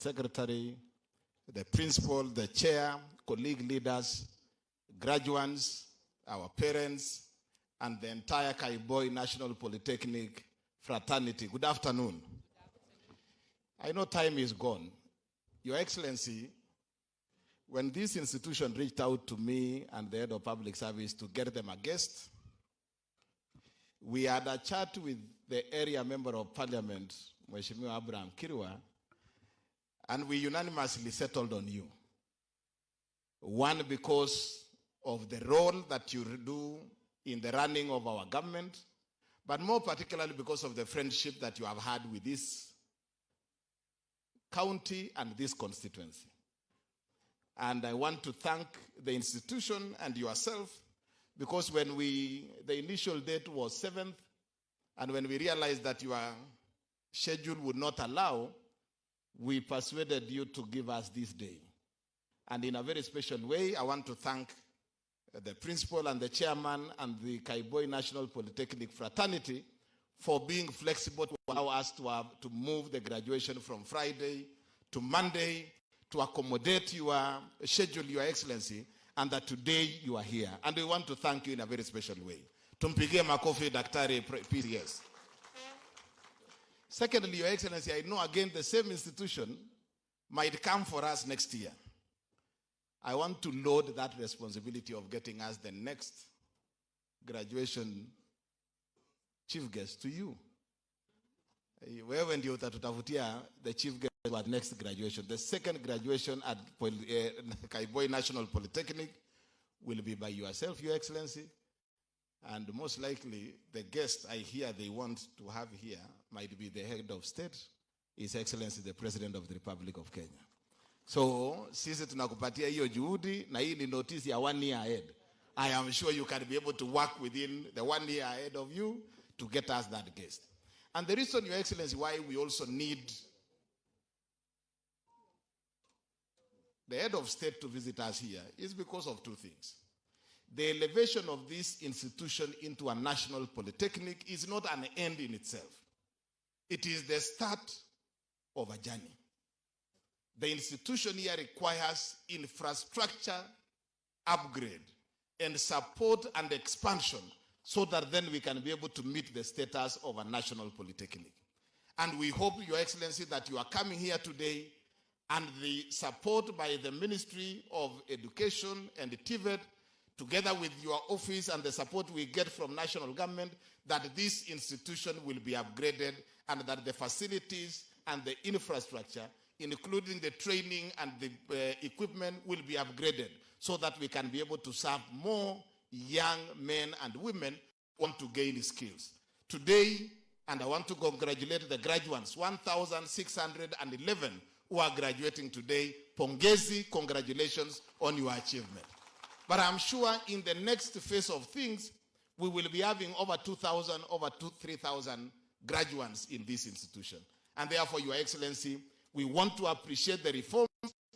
secretary, the principal, the chair, colleague leaders, graduates, our parents, and the entire Kaiboi National Polytechnic fraternity. Good afternoon. I know time is gone. Your Excellency, when this institution reached out to me and the head of public service to get them a guest, we had a chat with the area member of parliament, Mheshimiwa Abraham Kirwa, and we unanimously settled on you. One, because of the role that you do in the running of our government, but more particularly because of the friendship that you have had with this county and this constituency. And I want to thank the institution and yourself, because when the initial date was 7th, and when we realized that your schedule would not allow, we persuaded you to give us this day. And in a very special way, I want to thank the principal and the chairman and the Kaiboi National Polytechnic fraternity for being flexible to allow us to move the graduation from Friday to Monday to accommodate your schedule, Your Excellency, and that today you are here. And we want to thank you in a very special way. Tumpigie makofi Daktari PCS. Secondly, Your Excellency, I know again the same institution might come for us next year. I want to load that responsibility of getting us the next graduation chief guest to you. Wewe ndio utatutafutia the chief guest at next graduation. The second graduation at Kaiboi National Polytechnic will be by yourself, Your Excellency. And most likely, the guest I hear they want to have here might be the head of state, His Excellency, the President of the Republic of Kenya. So, sisi tunakupatia hiyo juhudi, na hii ni notice ya 1 year ahead. I am sure you can be able to work within the 1 year ahead of you to get us that guest. And the reason, Your Excellency, why we also need the head of state to visit us here is because of two things. The elevation of this institution into a national polytechnic is not an end in itself. It is the start of a journey. The institution here requires infrastructure upgrade and support and expansion so that then we can be able to meet the status of a national polytechnic. And we hope, Your Excellency, that you are coming here today and the support by the Ministry of Education and the TVET, together with your office and the support we get from national government, that this institution will be upgraded and that the facilities and the infrastructure, including the training and the equipment, will be upgraded so that we can be able to serve more young men and women who want to gain skills. Today, and I want to congratulate the graduates, 1,611 who are graduating today. Pongezi, congratulations on your achievement. But I'm sure in the next phase of things, we will be having over 2,000, over 3,000 graduates in this institution. And therefore, Your Excellency, we want to appreciate the reforms,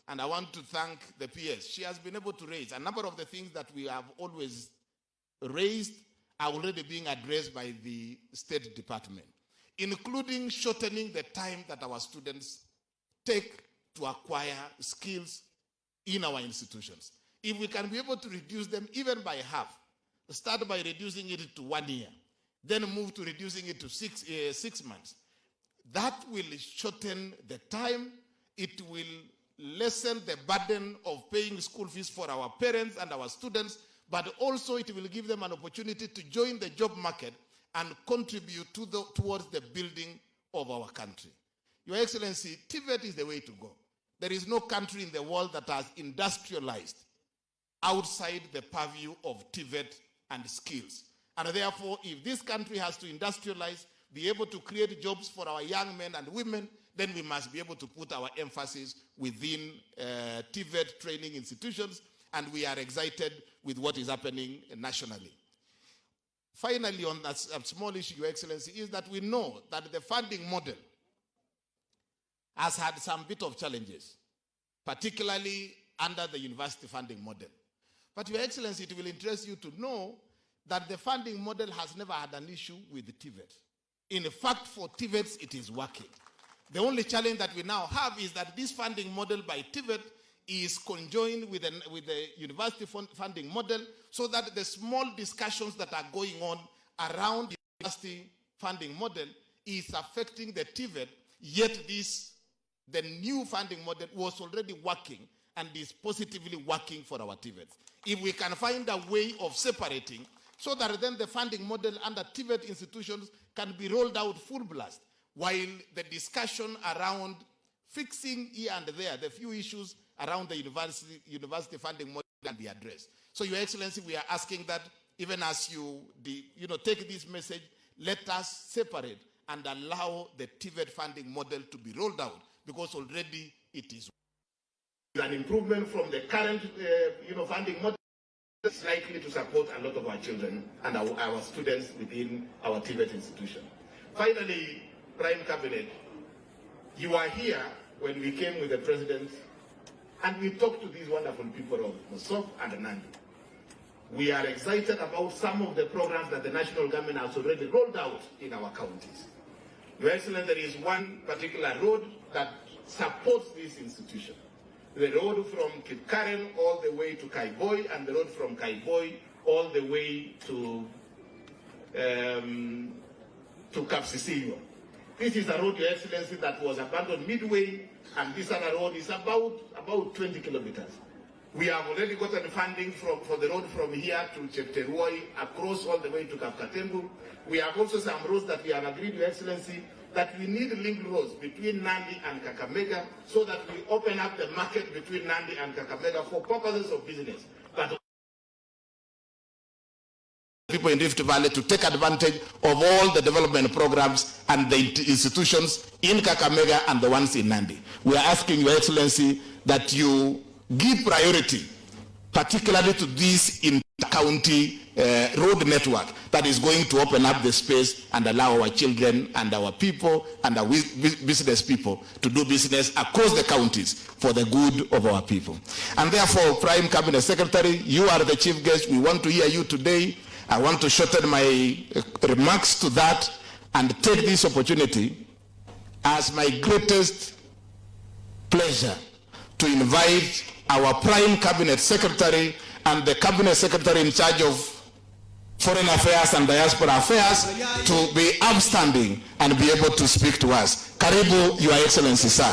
and I want to thank the PS. She has been able to raise a number of the things that we have always raised are already being addressed by the State Department, including shortening the time that our students take to acquire skills in our institutions. If we can be able to reduce them even by half, start by reducing it to 1 year, then move to reducing it to 6 months, that will shorten the time. It will lessen the burden of paying school fees for our parents and our students, but also it will give them an opportunity to join the job market and contribute towards the building of our country. Your Excellency, TVET is the way to go. There is no country in the world that has industrialized outside the purview of TVET and skills. And therefore, if this country has to industrialize, be able to create jobs for our young men and women, then we must be able to put our emphasis within TVET training institutions, and we are excited with what is happening nationally. Finally, on that small issue, Your Excellency, is that we know that the funding model has had some bit of challenges, particularly under the university funding model. But Your Excellency, it will interest you to know that the funding model has never had an issue with the TVET. In fact, for TVETs, it is working. The only challenge that we now have is that this funding model by TVET is conjoined with the university funding model, so that the small discussions that are going on around the university funding model is affecting the TVET, yet the new funding model was already working and is positively working for our TVETs. If we can find a way of separating, so that then the funding model under TVET institutions can be rolled out full blast, while the discussion around fixing here and there the few issues around the university funding model can be addressed. So, Your Excellency, we are asking that even as you take this message, let us separate and allow the TVET funding model to be rolled out, because already it is an improvement from the current funding model. It's likely to support a lot of our children and our students within our TVET institution. Finally, Prime Cabinet, you are here when we came with the President and we talked to these wonderful people of Mosop and Nandi. We are excited about some of the programs that the national government has already rolled out in our counties. Your Excellency, there is one particular road that supports this institution. The road from Kipkaren all the way to Kaiboi, and the road from Kaiboi all the way to Kapsisio. This is a road, Your Excellency, that was abandoned midway, and this other road is about 20 kilometers. We have already gotten funding for the road from here to Chepterwoi, across all the way to Kapkatembu. We have also some roads that we have agreed, Your Excellency, that we need link roads between Nandi and Kakamega, so that we open up the market between Nandi and Kakamega for purposes of business. But people in Rift Valley to take advantage of all the development programs and the institutions in Kakamega and the ones in Nandi. We are asking, Your Excellency, that you give priority particularly to this inter-county road network that is going to open up the space and allow our children and our people and our business people to do business across the counties for the good of our people. And therefore, Prime Cabinet Secretary, you are the chief guest. We want to hear you today. I want to shorten my remarks to that and take this opportunity as my greatest pleasure to invite our Prime Cabinet Secretary and the Cabinet Secretary in charge of Foreign Affairs and Diaspora Affairs to be upstanding and be able to speak to us. Karibu, Your Excellency, sir.